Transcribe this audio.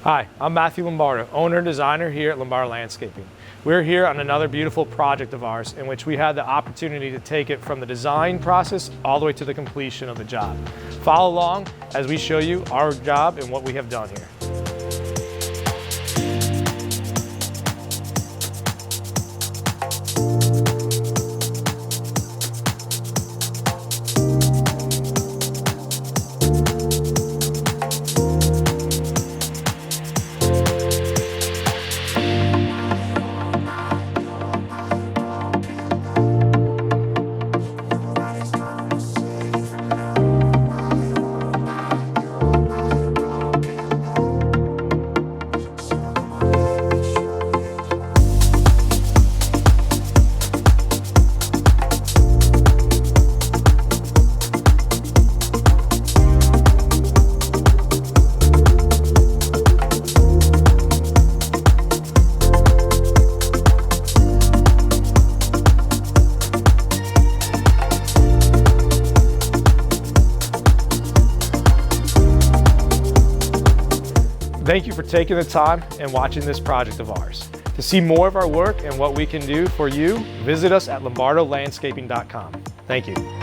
Hi, I'm Matthew Lombardo, owner and designer here at Lombardo Landscaping. We're here on another beautiful project of ours in which we had the opportunity to take it from the design process all the way to the completion of the job. Follow along as we show you our job and what we have done here. Thank you for taking the time and watching this project of ours. To see more of our work and what we can do for you, visit us at lombardolandscaping.com. Thank you.